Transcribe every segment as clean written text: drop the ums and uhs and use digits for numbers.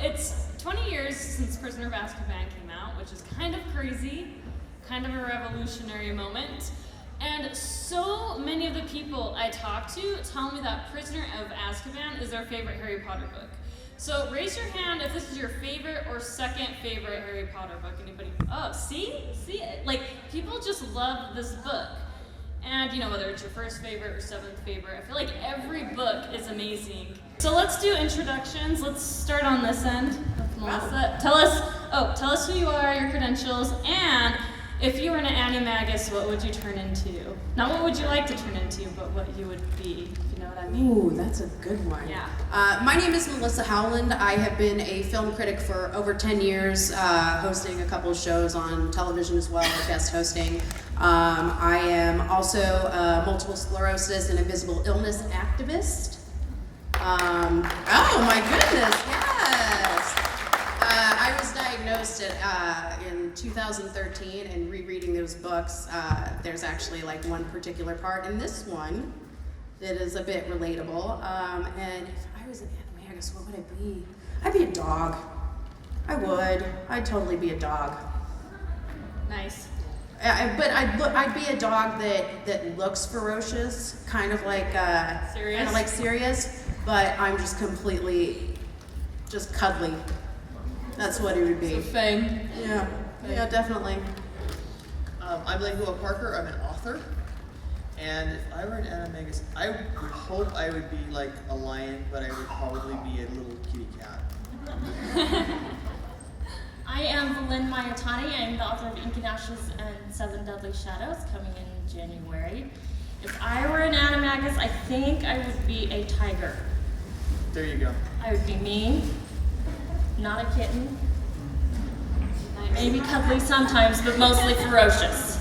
it's 20 years since Prisoner of Azkaban came out, which is kind of crazy, kind of a revolutionary moment. And so many of the people I talk to tell me that Prisoner of Azkaban is their favorite Harry Potter book. So raise your hand if this is your favorite or second favorite Harry Potter book. Anybody? Oh, see? Like, people just love this book. And, you know, whether it's your first favorite or seventh favorite, I feel like every book is amazing. So let's do introductions. Let's start on this end with Melissa. Tell us who you are, your credentials, and if you were an animagus, what would you turn into? Not what would you like to turn into, but what you would be, if you know what I mean. Ooh, that's a good one. Yeah. My name is Melissa Howland. I have been a film critic for over 10 years, hosting a couple of shows on television as well, guest hosting. I am also a multiple sclerosis and invisible illness activist. Oh my goodness, yes! I was diagnosed in 2013, and rereading those books, there's actually like one particular part in this one that is a bit relatable. And if I was an animagus, what would I be? I'd be a dog. I would. I'd totally be a dog. Nice. But I'd be a dog that looks ferocious, kind of like serious, but I'm just completely just cuddly. That's what it would be. So Fang. Yeah, yeah, definitely. I'm Leguo Parker. I'm an author, and if I were an animagus, I would hope I would be like a lion, but I would probably be a little kitty cat. I am Valin Mayatani. I'm the author of Inky Ashes and Seven Deadly Shadows, coming in January. If I were an animagus, I think I would be a tiger. There you go. I would be mean, not a kitten, maybe cuddly sometimes, but mostly ferocious.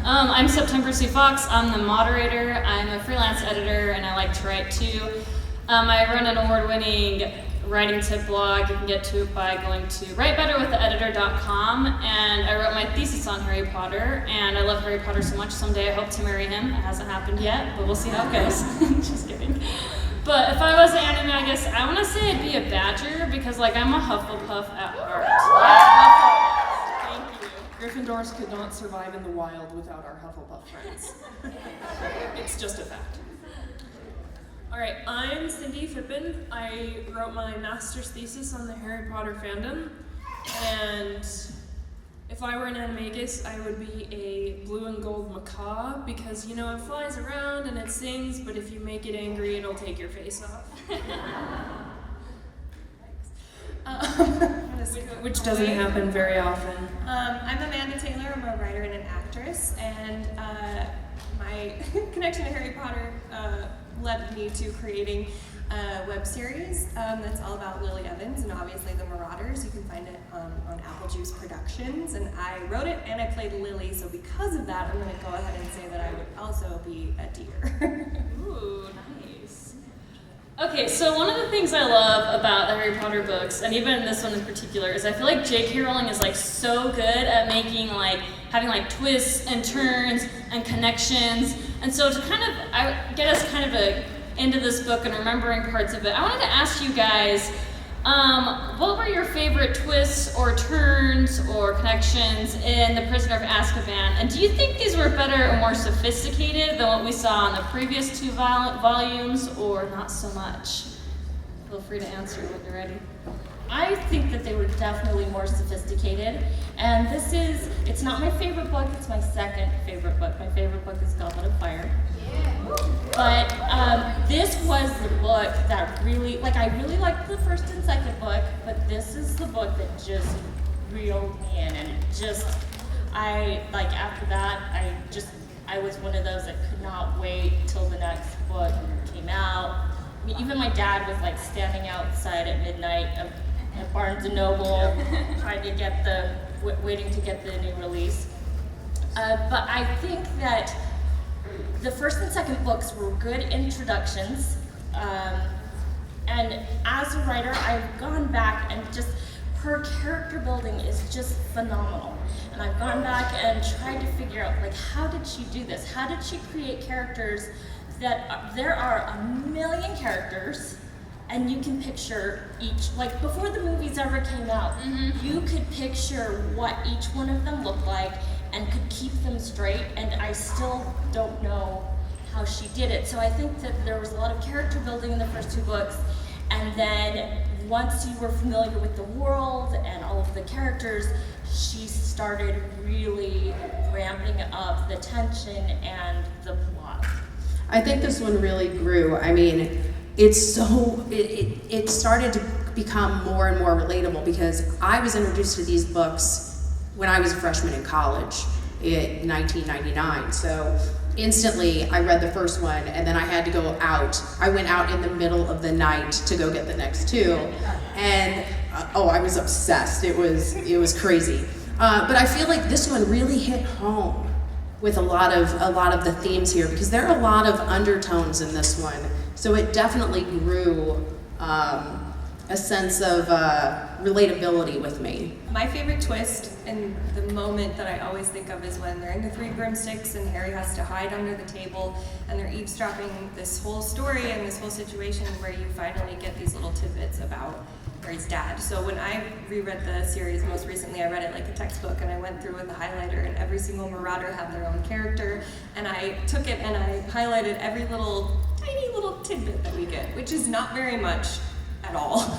I'm September C. Fox. I'm the moderator. I'm a freelance editor, and I like to write too. I run an award-winning writing tip blog. You can get to it by going to writebetterwiththeeditor.com, and I wrote my thesis on Harry Potter, and I love Harry Potter so much. Someday I hope to marry him. It hasn't happened yet, but we'll see how it goes. Just kidding. But if I was an animagus, I want to say I'd be a badger, because like I'm a Hufflepuff at heart. Thank you. Gryffindors could not survive in the wild without our Hufflepuff friends. It's just a fact. All right, I'm Cindy Phippen. I wrote my master's thesis on the Harry Potter fandom, and if I were an animagus, I would be a blue and gold macaw, because, you know, it flies around and it sings, but if you make it angry, it'll take your face off. Which doesn't happen very often. I'm Amanda Taylor. I'm a writer and an actress, and my connection to Harry Potter led me to creating a web series that's all about Lily Evans and obviously the Marauders. You can find it on Apple Juice Productions, and I wrote it and I played Lily, so because of that, I'm going to go ahead and say that I would also be a deer. Ooh, nice. Okay, so one of the things I love about the Harry Potter books, and even this one in particular, is I feel like J.K. Rowling is like so good at making having twists and turns and connections. And so to kind of get us kind of into this book and remembering parts of it, I wanted to ask you guys, what were your favorite twists or turns or connections in The Prisoner of Azkaban? And do you think these were better or more sophisticated than what we saw in the previous two volumes, or not so much? Feel free to answer when you're ready. I think that they were definitely more sophisticated, and it's not my favorite book, it's my second favorite book. My favorite book is Goblet of Fire. But this was the book that really, I really liked the first and second book, but this is the book that just reeled me in, and after that, I was one of those that could not wait till the next book came out. I mean, even my dad was standing outside at midnight at Barnes & Noble, waiting to get the new release. But I think that the first and second books were good introductions, and as a writer, I've gone back and her character building is just phenomenal. And I've gone back and tried to figure out, how did she do this? How did she create characters there are a million characters, and you can picture each, like before the movies ever came out, you could picture what each one of them looked like and could keep them straight, and I still don't know how she did it. So I think that there was a lot of character building in the first 2 books, and then once you were familiar with the world and all of the characters, she started really ramping up the tension and the plot. I think this one really grew. I mean, it started to become more and more relatable because I was introduced to these books when I was a freshman in college in 1999. So instantly I read the first one, and then I had to go out. I went out in the middle of the night to go get the next 2, and I was obsessed. It was crazy. But I feel like this one really hit home with a lot of the themes here, because there are a lot of undertones in this one. So it definitely grew a sense of relatability with me. My favorite twist and the moment that I always think of is when they're in the 3 broomsticks and Harry has to hide under the table and they're eavesdropping this whole story and this whole situation where you finally get these little tidbits about Harry's dad. So when I reread the series most recently, I read it like a textbook, and I went through with a highlighter, and every single Marauder had their own character, and I took it and I highlighted every tiny little tidbit that we get, which is not very much at all.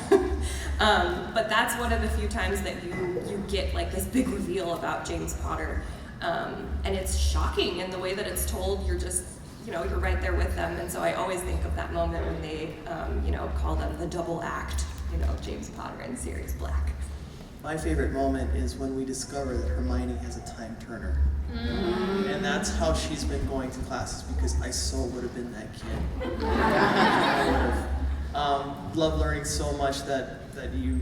But that's one of the few times that you get like this big reveal about James Potter, and it's shocking in the way that it's told. You're just, you're right there with them, and so I always think of that moment when they, call them the double act, James Potter and Sirius Black. My favorite moment is when we discover that Hermione has a time turner. And that's how she's been going to classes, because I so would have been that kid. I would have. Love learning so much that you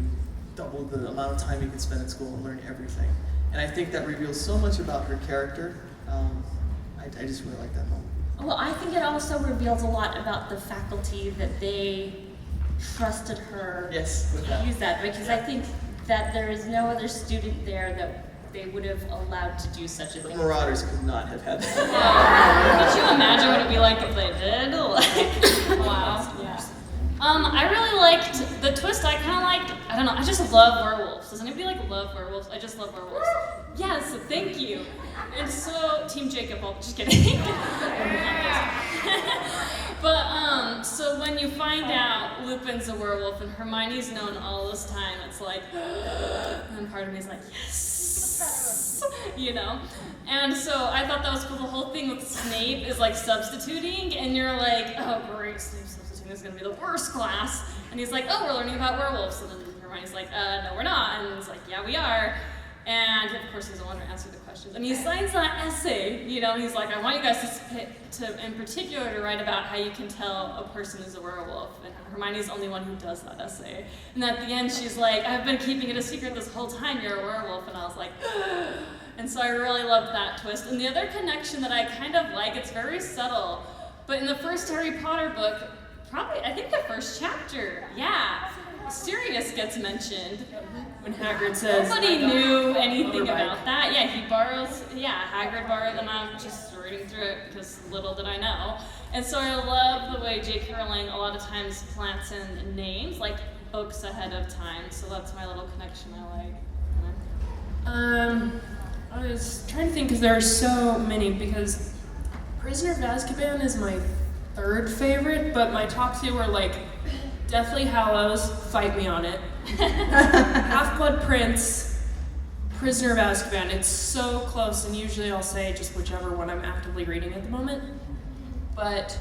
double the amount of time you can spend in school and learn everything. And I think that reveals so much about her character. I just really like that moment. Well, I think it also reveals a lot about the faculty, that they trusted her to use that, because I think that there is no other student there that they would have allowed to do such a thing. The Marauders could not have had that. Could you imagine what it'd be like if they did? Wow. Yeah. I really liked the twist. I kind of liked, I don't know, I just love werewolves. Does anybody love werewolves? I just love werewolves. Yes, thank you. And so, Team Jacob, just kidding. But, so when you find out Lupin's a werewolf and Hermione's known all this time, it's like, and part of me is like, yes, And so I thought that was cool. The whole thing with Snape is like substituting, and you're like, oh great, Snape substituting is gonna be the worst class. And he's like, oh, we're learning about werewolves. And then Hermione's like, no, we're not. And he's like, yeah, we are. And of course, he's the one who answered the questions. And he signs that essay, he's like, I want you guys to in particular, to write about how you can tell a person is a werewolf. And Hermione's the only one who does that essay. And at the end, she's like, I've been keeping it a secret this whole time, you're a werewolf. And I was like, and so I really loved that twist. And the other connection that I kind of like, it's very subtle, but in the first Harry Potter book, I think the first chapter, Sirius gets mentioned. When Hagrid says, nobody knew anything about that. Yeah, Hagrid borrowed them. I'm just reading through it because little did I know. And so I love the way J.K. Rowling a lot of times plants in names, like books ahead of time. So that's my little connection I like. I was trying to think, because there are so many, because Prisoner of Azkaban is my 3rd favorite, but my top 2 are like Deathly Hallows, fight me on it. Half-Blood Prince, Prisoner of Azkaban. It's so close, and usually I'll say just whichever one I'm actively reading at the moment. But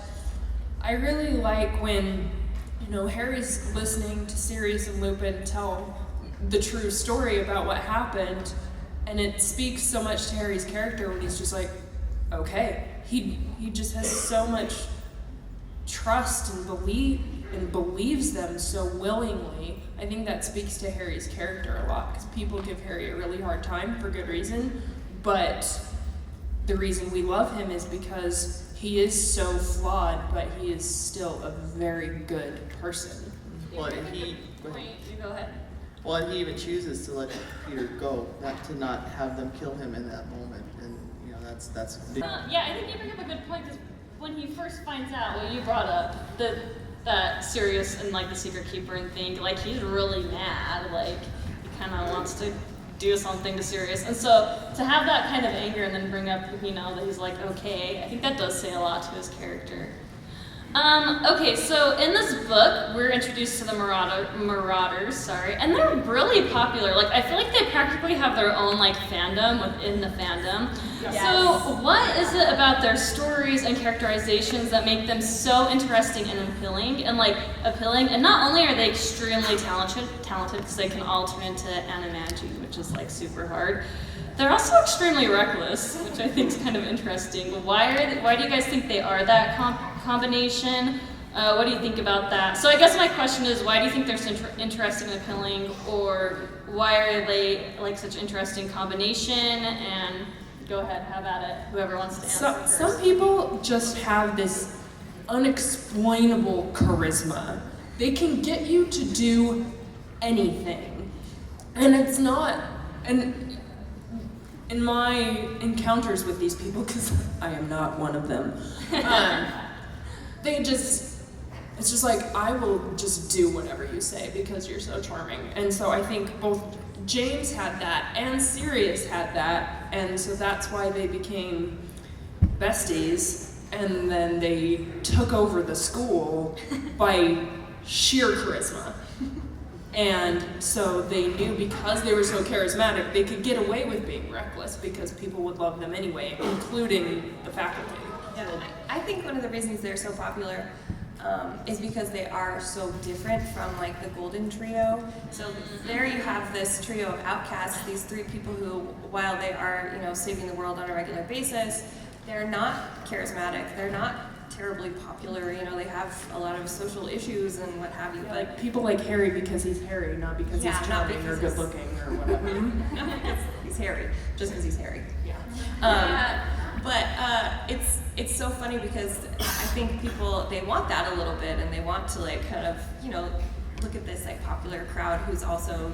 I really like when, Harry's listening to Sirius and Lupin tell the true story about what happened, and it speaks so much to Harry's character when he's just like, okay. He just has so much trust and believes them so willingly. I think that speaks to Harry's character a lot, because people give Harry a really hard time for good reason, but the reason we love him is because he is so flawed, but he is still a very good person. Well, and he Go ahead. Well, and he even chooses to let Peter go, not have them kill him in that moment, and that's big. I think you bring up a good point, because when he first finds out what you brought up, that Sirius and like the Secret Keeper and think like he's really mad, like he kind of wants to do something to Sirius, and so to have that kind of anger and then bring up, you know, that he's like okay, I think that does say a lot to his character. Okay, so in this book, we're introduced to the Marauders, and they're really popular. Like, I feel like they practically have their own, like, fandom within the fandom. Yes. So, what is it about their stories and characterizations that make them so interesting and appealing? And not only are they extremely talented, because they can all turn into animagi, which is, like, super hard, they're also extremely reckless, which I think is kind of interesting. Why do you guys think they are that combination? What do you think about that? So I guess my question is, why do you think they're so interesting and appealing, or why are they like such an interesting combination? And go ahead, have at it. Whoever wants to answer first. Some people just have this unexplainable charisma. They can get you to do anything, and it's not. And in my encounters with these people, because I am not one of them, it's just like, I will just do whatever you say because you're so charming. And so I think both James had that and Sirius had that, and so that's why they became besties, and then they took over the school by sheer charisma. And so they knew, because they were so charismatic, they could get away with being reckless because people would love them anyway, including the faculty. Yeah, I think one of the reasons they're so popular is because they are so different from like the Golden Trio. So there you have this trio of outcasts, these three people who, while they are, you know, saving the world on a regular basis, they're not charismatic, they're not terribly popular, you know, they have a lot of social issues and what have you, Yeah, but like people like Harry because he's Harry, not because Yeah, he's not charming or because good looking or whatever. not because he's Harry, just because he's Harry. Yeah. But it's so funny because I think people, they want that a little bit, and they want to like kind of, you know, look at this like popular crowd who's also,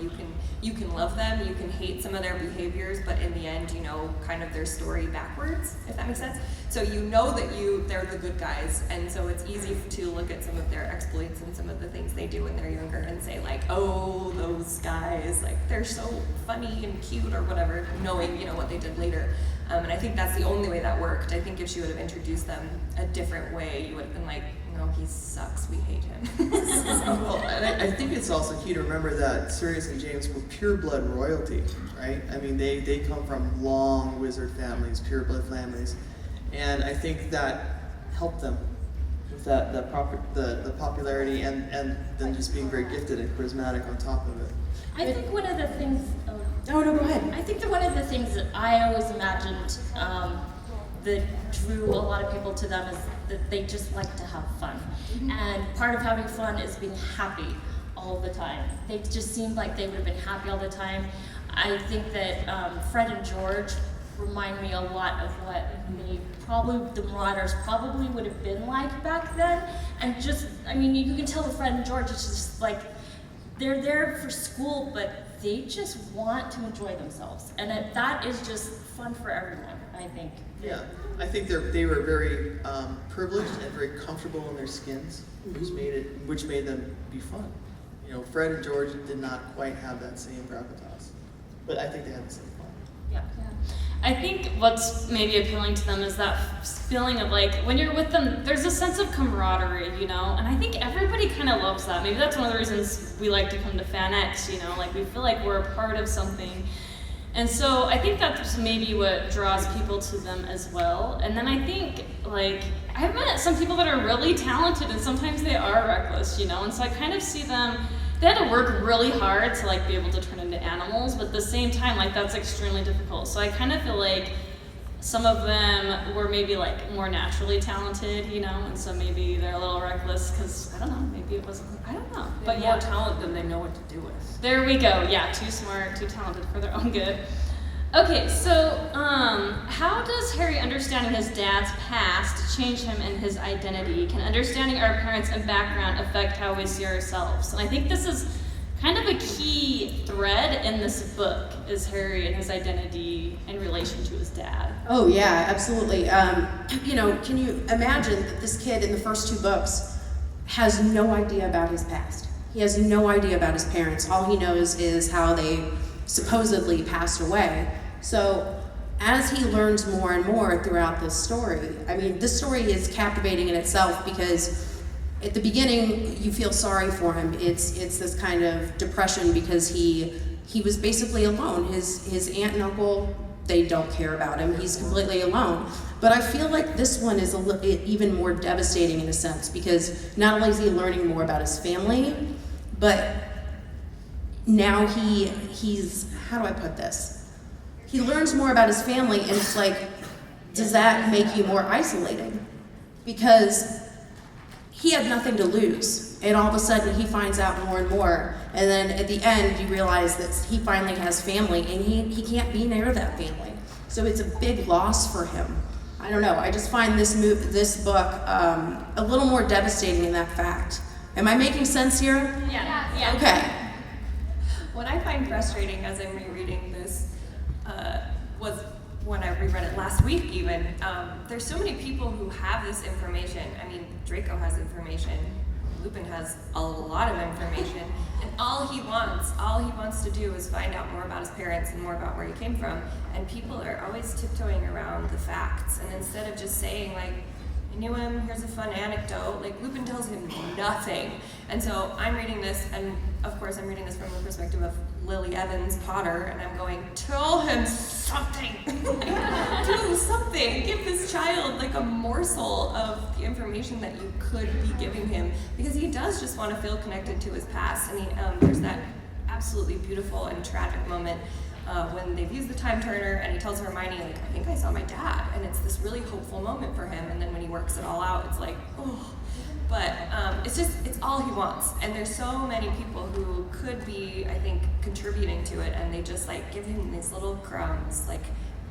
you can love them, you can hate some of their behaviors, but in the end, you know, kind of their story backwards, if that makes sense. So you know that they're the good guys, and so it's easy to look at some of their exploits and some of the things they do when they're younger and say like, oh, those guys, like they're so funny and cute or whatever, knowing, you know, what they did later. And I think that's the only way that worked. I think if she would have introduced them a different way, you would have been like, no, he sucks, we hate him. Well, and I think it's also key to remember that Sirius and James were pure-blood royalty, right? I mean, they come from long wizard families, pure-blood families, and I think that helped them with the popularity and them just being very gifted and charismatic on top of it. I think one of the things. Oh, no, go ahead. I think that one of the things that I always imagined that drew a lot of people to them is that they just like to have fun. And part of having fun is being happy all the time. They just seemed like they would have been happy all the time. I think that Fred and George remind me a lot of what the Marauders probably would have been like back then. And just, I mean, you can tell with Fred and George, it's just like, they're there for school, but they just want to enjoy themselves. And that is just fun for everyone, I think. Yeah, I think they were very privileged and very comfortable in their skins, which made them be fun. You know, Fred and George did not quite have that same gravitas, but I think they had the same fun. Yeah. I think what's maybe appealing to them is that feeling of like, when you're with them, there's a sense of camaraderie, you know? And I think everybody kind of loves that. Maybe that's one of the reasons we like to come to FanX, you know? Like, we feel like we're a part of something. And so I think that's maybe what draws people to them as well. And then I think, like, I've met some people that are really talented, and sometimes they are reckless, you know? And so I kind of see them, they had to work really hard to like be able to turn into animals, but at the same time, like that's extremely difficult. So I kind of feel like some of them were maybe like more naturally talented, you know, and so maybe they're a little reckless because I don't know, maybe it wasn't, I don't know. But yeah, more talent than they know what to do with. There we go. Yeah, too smart, too talented for their own good. Okay, so how does Harry understanding his dad's past change him and his identity? Can understanding our parents and background affect how we see ourselves? And I think this is kind of a key thread in this book, is Harry and his identity in relation to his dad. Oh yeah, absolutely. You know, can you imagine that this kid in the first two books has no idea about his past. He has no idea about his parents. All he knows is how they supposedly passed away. So as he learns more and more throughout this story, I mean, this story is captivating in itself because at the beginning you feel sorry for him. It's this kind of depression because he was basically alone. His aunt and uncle, they don't care about him. He's completely alone. But I feel like this one is even more devastating in a sense because not only is he learning more about his family, but now he's, how do I put this? He learns more about his family, and it's like, does that make you more isolated? Because he had nothing to lose, and all of a sudden he finds out more and more, and then at the end you realize that he finally has family, and he can't be near that family. So it's a big loss for him. I don't know, I just find this book a little more devastating in that fact. Am I making sense here? Yeah. Okay. What I find frustrating as I'm rereading this was when I reread it last week even, there's so many people who have this information. I mean, Draco has information, Lupin has a lot of information, and all he wants to do is find out more about his parents and more about where he came from, and people are always tiptoeing around the facts, and instead of just saying like, I knew him, here's a fun anecdote, like Lupin tells him nothing. And so I'm reading this, and of course I'm reading this from the perspective of Lily Evans Potter, and I'm going, tell him something. Do something. Give this child like a morsel of the information that you could be giving him, because he does just want to feel connected to his past. And there's that absolutely beautiful and tragic moment when they've used the time turner, and he tells Hermione, like, I think I saw my dad, and it's this really hopeful moment for him. And then when he works it all out, it's like, oh. But it's all he wants. And there's so many people who could be, I think, contributing to it, and they just like give him these little crumbs, like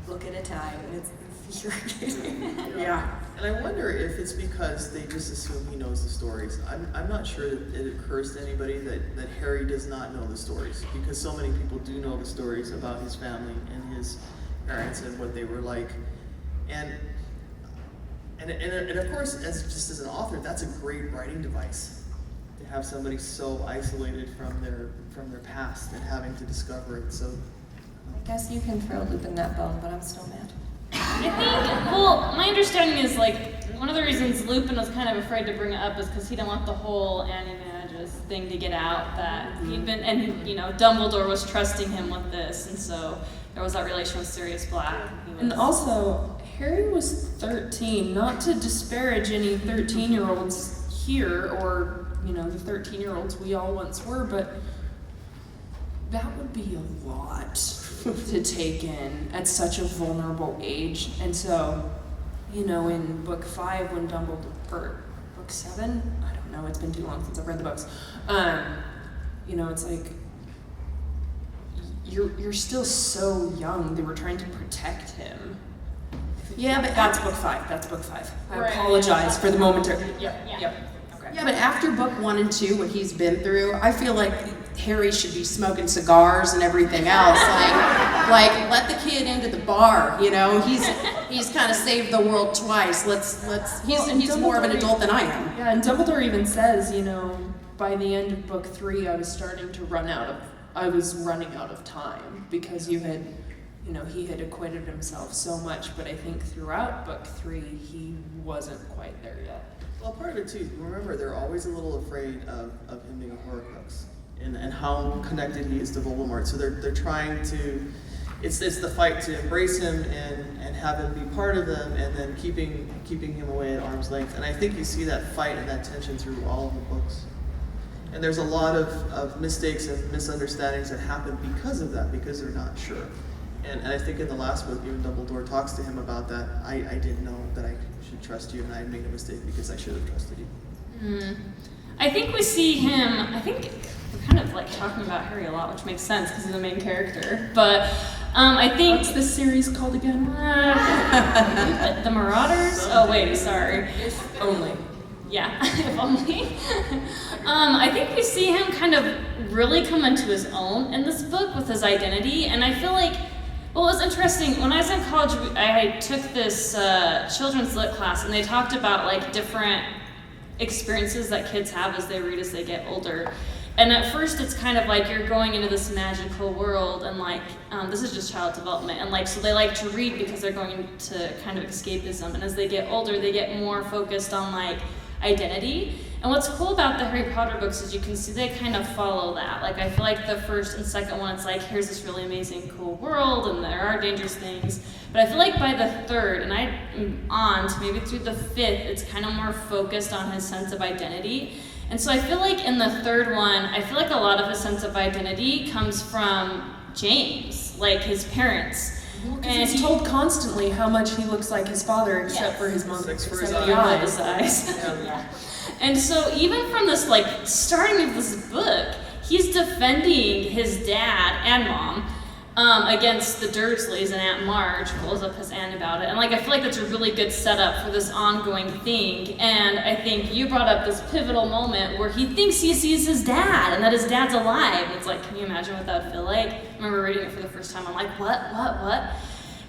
book at a time, and it's infuriating. Yeah. And I wonder if it's because they just assume he knows the stories. I'm not sure that it occurs to anybody that Harry does not know the stories, because so many people do know the stories about his family and his parents and what they were like. And of course, as an author, that's a great writing device, to have somebody so isolated from their past and having to discover it. So I guess you can throw Lupin that bone, but I'm still mad. I think, well, my understanding is like, one of the reasons Lupin was kind of afraid to bring it up is because he didn't want the whole Animagus thing to get out, that he'd been, and you know, Dumbledore was trusting him with this, and so there was that relation with Sirius Black. And also, Harry was 13, not to disparage any 13-year-olds here, or, you know, the 13-year-olds we all once were, but that would be a lot to take in at such a vulnerable age. And so, you know, in book 5 when Dumbledore, or book 7? I don't know, it's been too long since I've read the books. You know, it's like, you're still so young, they were trying to protect him. Yeah, but That's book 5, that's book 5. I Right. apologize for the momentary. Yep. Yeah. Okay. Yeah, but after book 1 and 2, what he's been through, I feel like Harry should be smoking cigars and everything else. Like let the kid into the bar, you know? He's kind of saved the world twice. He's more of an adult than I am. Yeah, and Dumbledore even says, you know, by the end of book 3, I was running out of time, because he had acquitted himself so much, but I think throughout book 3, he wasn't quite there yet. Well, part of it too, remember, they're always a little afraid of him being a Horcrux and how connected he is to Voldemort. So they're trying to, it's the fight to embrace him and have him be part of them, and then keeping him away at arm's length. And I think you see that fight and that tension through all of the books. And there's a lot of mistakes and misunderstandings that happen because of that, because they're not sure. And I think in the last book, even Dumbledore talks to him about that. I didn't know that I should trust you, and I made a mistake because I should have trusted you. I think we see him, I think we're kind of like talking about Harry a lot, which makes sense because he's the main character, but I think... What's this series called again? The Marauders? Oh wait, sorry. If only. Yeah, if only. I think we see him kind of really come into his own in this book with his identity, and I feel like, well, it was interesting. When I was in college, I took this children's lit class, and they talked about like different experiences that kids have as they read as they get older. And at first it's kind of like you're going into this magical world, and like, this is just child development, and like, so they like to read because they're going to kind of escapism, and as they get older, they get more focused on like identity. And what's cool about the Harry Potter books is you can see they kind of follow that. Like, I feel like the first and second one, it's like, here's this really amazing, cool world, and there are dangerous things. But I feel like by the third, and I'm on to maybe through the fifth, it's kind of more focused on his sense of identity. And so I feel like in the third one, I feel like a lot of his sense of identity comes from James, like his parents. And he's told constantly how much he looks like his father, except for his mother, Except for except his the eyes. eyes. Yeah. And so even from this, like, starting of this book, he's defending his dad and mom against the Dursleys, and Aunt Marge blows up his aunt about it. And like, I feel like that's a really good setup for this ongoing thing. And I think you brought up this pivotal moment where he thinks he sees his dad and that his dad's alive. It's like, can you imagine what that would feel like? I remember reading it for the first time. I'm like, what?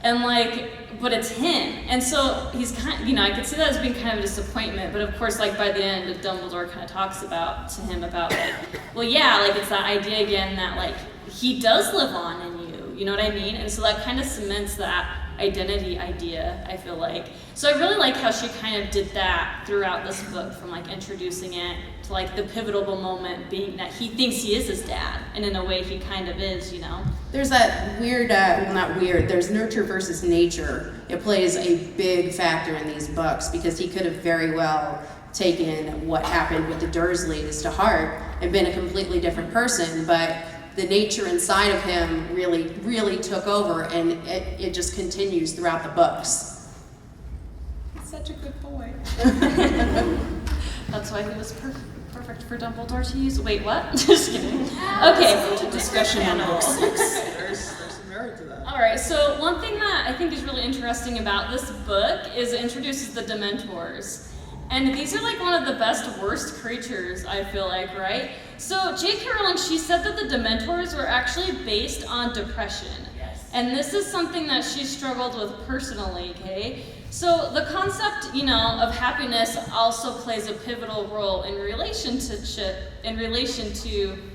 And like, but it's him. And so he's kind of, I could see that as being kind of a disappointment, but of course, like by the end, Dumbledore kind of talks about to him about like, well, yeah, like it's that idea again that like he does live on in you, you know what I mean? And so that kind of cements that identity idea, I feel like. So I really like how she kind of did that throughout this book, from like introducing it to like the pivotal moment being that he thinks he is his dad, and in a way he kind of is, There's that weird, well, not weird, there's nurture versus nature. It plays a big factor in these books because he could have very well taken what happened with the Dursleys to heart and been a completely different person, but the nature inside of him really took over, and it just continues throughout the books. Such a good boy. That's why he was perfect for Dumbledore to use. Wait, what? Just kidding. Okay. Discussion on book 6. There's some merit to that. All right. So one thing that I think is really interesting about this book is it introduces the Dementors, and these are like one of the best, worst creatures. I feel like, right? So J.K. Rowling, she said that the Dementors were actually based on depression, and this is something that she struggled with personally. Okay. So the concept, of happiness also plays a pivotal role in relation to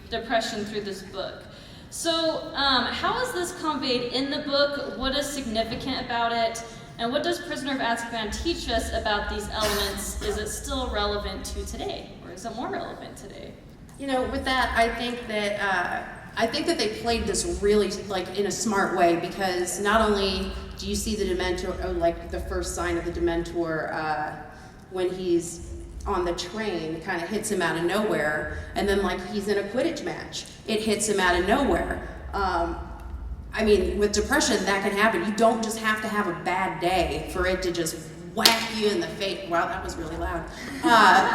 depression through this book. So how is this conveyed in the book? What is significant about it? And what does Prisoner of Azkaban teach us about these elements? Is it still relevant to today, or is it more relevant today? With that, I think that they played this really like in a smart way, because not only do you see the Dementor, like the first sign of the Dementor when he's on the train, kind of hits him out of nowhere, and then like he's in a Quidditch match, it hits him out of nowhere. I mean, with depression, that can happen. You don't just have to have a bad day for it to just whack you in the face. Wow, that was really loud.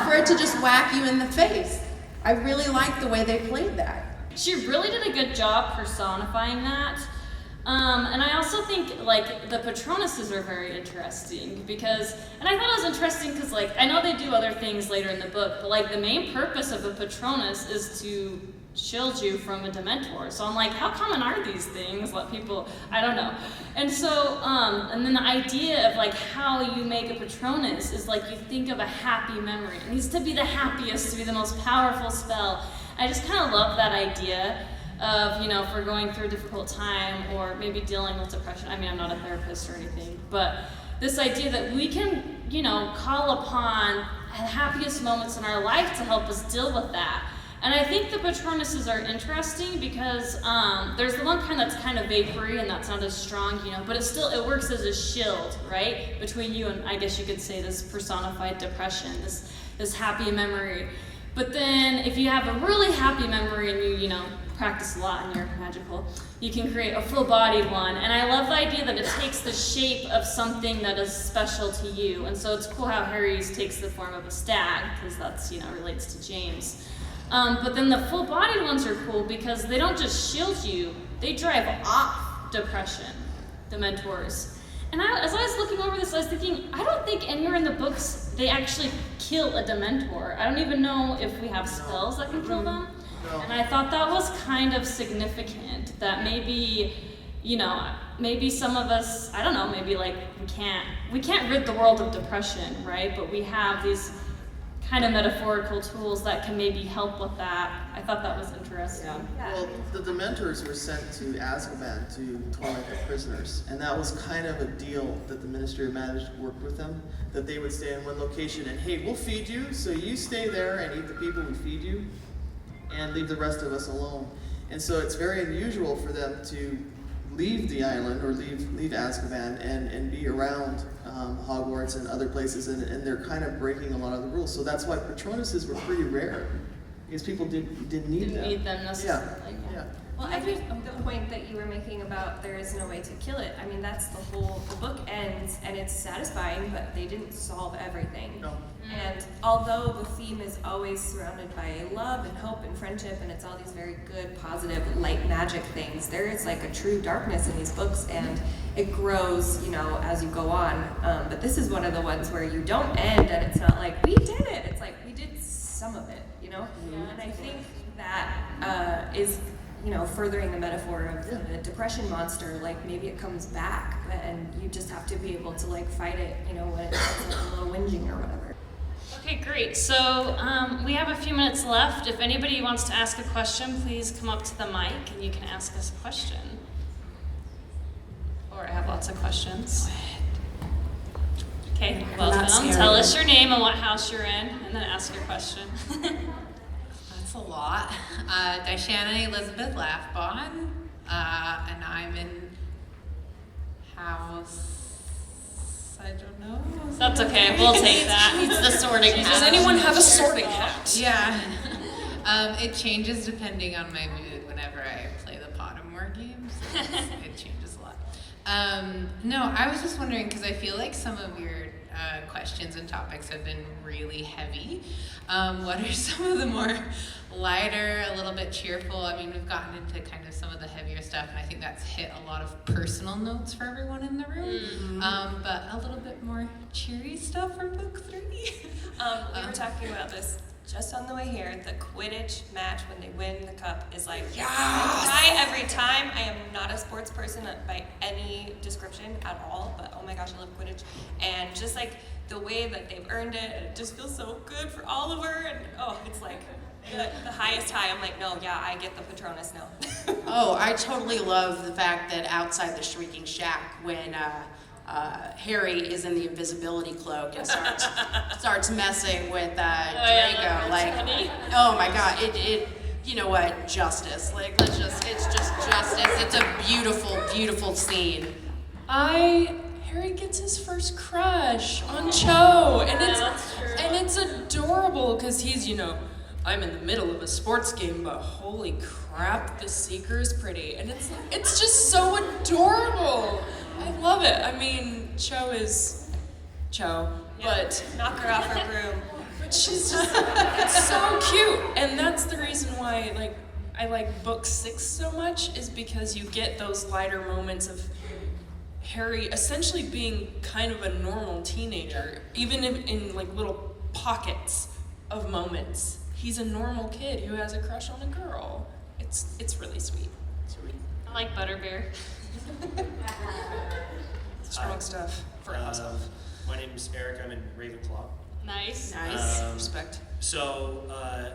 For it to just whack you in the face. I really like the way they played that. She really did a good job personifying that. And I also think like the Patronuses are very interesting because, and I thought it was interesting because like, I know they do other things later in the book, but like the main purpose of a Patronus is to shield you from a Dementor. So I'm like, how common are these things? Let people, I don't know. And so, and then the idea of like how you make a Patronus is like you think of a happy memory. It needs to be the happiest, to be the most powerful spell. I just kind of love that idea of, if we're going through a difficult time or maybe dealing with depression. I mean, I'm not a therapist or anything, but this idea that we can, call upon the happiest moments in our life to help us deal with that. And I think the Patronuses are interesting because there's the one kind that's kind of vapory and that's not as strong, but it works as a shield, right? Between you and, I guess you could say, this personified depression, this happy memory. But then if you have a really happy memory and you practice a lot and you're magical, you can create a full-bodied one. And I love the idea that it takes the shape of something that is special to you. And so it's cool how Harry's takes the form of a stag, because that's, relates to James. But then the full-bodied ones are cool because they don't just shield you, they drive off depression, the Mentors. And as I was looking over this, I was thinking, I don't think anywhere in the books they actually kill a Dementor. I don't even know if we have spells that can kill them. No. And I thought that was kind of significant, that maybe, maybe some of us, I don't know, maybe like we can't rid the world of depression, right? But we have these kind of metaphorical tools that can maybe help with that. I thought that was interesting. Well, the Dementors were sent to Azkaban to torment the prisoners, and that was kind of a deal that the Ministry of Magic worked with them, that they would stay in one location and, hey, we'll feed you, so you stay there and eat the people we feed you, and leave the rest of us alone. And so it's very unusual for them to leave the island or leave Azkaban and be around Hogwarts and other places, and they're kind of breaking a lot of the rules. So that's why Patronuses were pretty rare, because people didn't need them. Didn't need them necessarily. Yeah. Well, I think the point that you were making about there is no way to kill it, I mean, that's the book ends, and it's satisfying, but they didn't solve everything. No. And although the theme is always surrounded by love and hope and friendship, and it's all these very good, positive, light magic things, there is like a true darkness in these books, and it grows, you know, as you go on. But this is one of the ones where you don't end, and it's not like, we did it. It's like, we did some of it, you know? And I think that is, you know, furthering the metaphor of the depression monster. Like, maybe it comes back, and you just have to be able to, like, fight it, you know, when it's like a little whinging or whatever. Okay, great. So we have a few minutes left. If anybody wants to ask a question, please come up to the mic and you can ask us a question. Or I have lots of questions. Okay, welcome. Tell us your name and what house you're in, and then ask your question. That's a lot. Dishana Elizabeth Lathbon, and I'm in house, I don't know. That's okay, we'll take that. It's the sorting hat. Does anyone have a sorting hat? Yeah. It changes depending on my mood whenever I play the Pottermore games. It changes a lot. No, I was just wondering, because I feel like some of your questions and topics have been really heavy. What are some of the more lighter, a little bit cheerful? I mean, we've gotten into kind of some of the heavier stuff, and I think that's hit a lot of personal notes for everyone in the room. But a little bit more cheery stuff for book 3. We were talking about this just on the way here. The Quidditch match when they win the cup is like, I cry every time. I am not a sports person by any description at all, but oh my gosh, I love Quidditch. And just like the way that they've earned it, it just feels so good for Oliver. And oh, it's like the highest high. I'm like, no, yeah, I get the Patronus now. Oh, I totally love the fact that outside the Shrieking Shack, when Harry is in the invisibility cloak and starts messing with Draco, like, oh my God, it you know what, justice. Like, it's just justice. It's a beautiful, beautiful scene. Harry gets his first crush on Cho, and it's adorable because he's, you know, I'm in the middle of a sports game, but holy crap, the Seeker is pretty, and it's just so adorable. I love it. I mean, Cho is Cho, but Knock her off her broom. but she's just it's so cute, and that's the reason why I like book 6 so much, is because you get those lighter moments of Harry essentially being kind of a normal teenager, even in like little pockets of moments. He's a normal kid who has a crush on a girl. It's really sweet. I like Butterbeer. Strong stuff for us. My name is Eric. I'm in Ravenclaw. Nice. Nice. Respect. So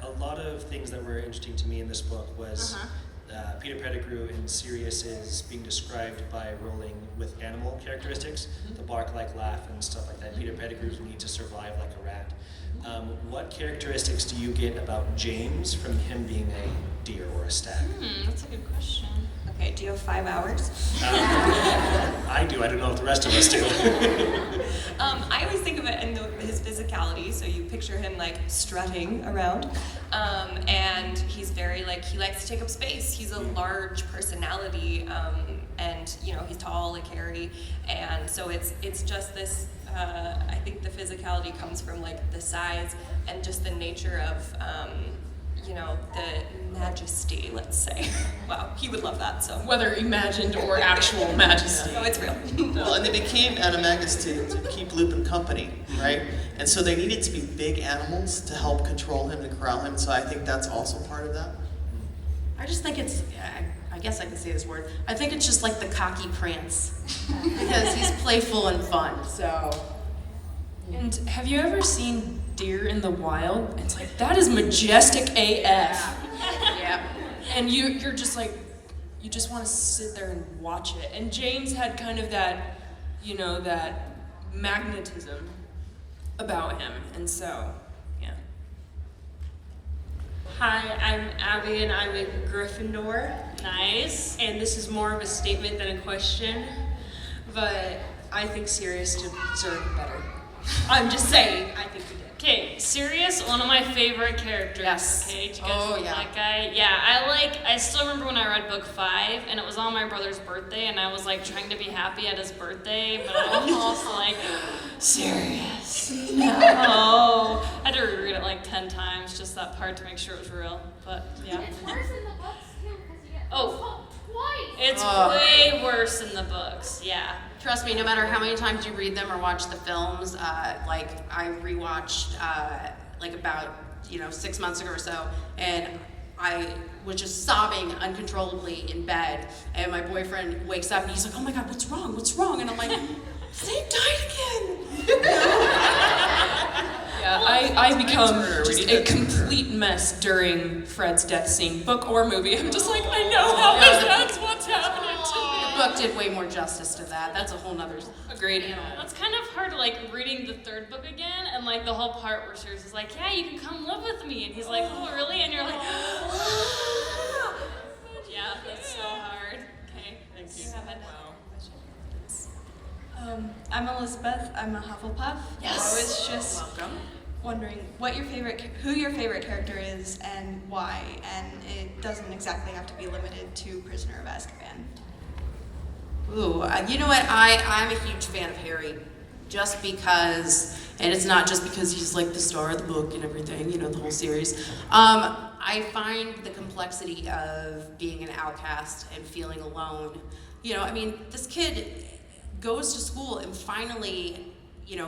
a lot of things that were interesting to me in this book was Peter Pettigrew in Sirius is being described by Rowling with animal characteristics, the bark like laugh and stuff like that. Peter Pettigrew's need to survive like a rat. What characteristics do you get about James from him being a deer or a stag? That's a good question. Okay, do you have 5 hours? I do. I don't know if the rest of us do. I always think of it in his physicality. So you picture him like strutting around, and he's very like, he likes to take up space. He's a large personality, and you know, he's tall like Harry, and so it's just this. I think the physicality comes from like the size and just the nature of. You know, the majesty, let's say. Wow, he would love that, so. Whether imagined or actual majesty. No, it's real. Well, and they became animagus to keep Lupin company, right? And so they needed to be big animals to help control him and corral him, so I think that's also part of that. I just think it's, I guess I can say this word, I think it's just like the cocky prance. Because he's playful and fun, so. And have you ever seen deer in the wild. And it's like, that is majestic AF. Yeah. And you're just like, you just want to sit there and watch it. And James had kind of that, you know, that magnetism about him. And so, yeah. Hi, I'm Abby and I'm in Gryffindor. Nice. And this is more of a statement than a question, but I think Sirius deserved better. I'm just saying, I think he did. Okay, Sirius, one of my favorite characters. Yes. Okay, do you guys Oh, know yeah. that guy? Yeah, I still remember when I read book 5, and it was on my brother's birthday, and I was like trying to be happy at his birthday, but I was also like, Sirius. No. I had to reread it like 10 times, just that part to make sure it was real. But yeah. It's worse in the books too, because you get Oh. twice. It's Oh. way worse in the books, yeah. Trust me, no matter how many times you read them or watch the films, like I rewatched like about 6 months ago or so, and I was just sobbing uncontrollably in bed, and my boyfriend wakes up and he's like, "Oh my God, what's wrong? What's wrong?" And I'm like, "Snape died again." Yeah, I become murder, we just need a that complete mess during Fred's death scene, book or movie. I'm just like, I know how that's what's happening to me. The book did way more justice to that. That's a whole nother Agreed. animal. That's kind of hard, like reading the 3rd book again, and like the whole part where Sirius is like, "Yeah, you can come live with me," and he's like, "Oh, really?" And you're like, "Yeah, that's so hard." Okay, thanks. You have it. I'm Elizabeth. I'm a Hufflepuff. Yes. I was just Welcome. wondering who your favorite character is and why, and it doesn't exactly have to be limited to Prisoner of Azkaban. Ooh, you know what? I'm a huge fan of Harry, just because, and it's not just because he's like the star of the book and everything, the whole series. I find the complexity of being an outcast and feeling alone. This kid goes to school and finally,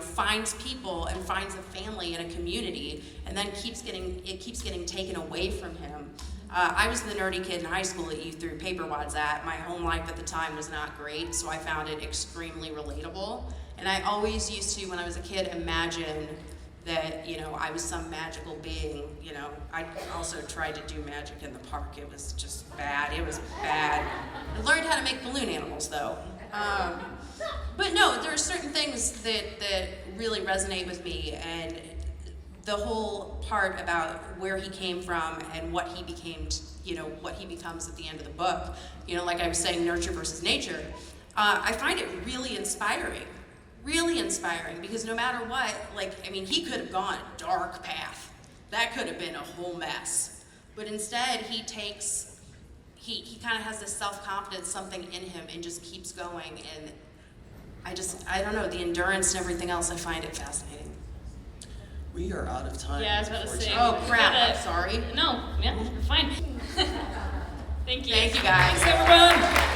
finds people and finds a family and a community, and then keeps getting taken away from him. I was the nerdy kid in high school that you threw paper wads at. My home life at the time was not great, so I found it extremely relatable. And I always used to, when I was a kid, imagine that, I was some magical being. I also tried to do magic in the park. It was just bad. It was bad. I learned how to make balloon animals, though. But no, there are certain things that really resonate with me, and the whole part about where he came from and what he became, what he becomes at the end of the book, like I was saying, nurture versus nature, I find it really inspiring, because no matter what, he could have gone a dark path. That could have been a whole mess. But instead, he kind of has this self-confidence, something in him, and just keeps going. And I don't know, the endurance and everything else, I find it fascinating. We are out of time. Yeah, I was about to say. Oh, crap, we gotta- I'm sorry. No, yeah, you're fine. Thank you. Thank you, guys. Thanks, everyone.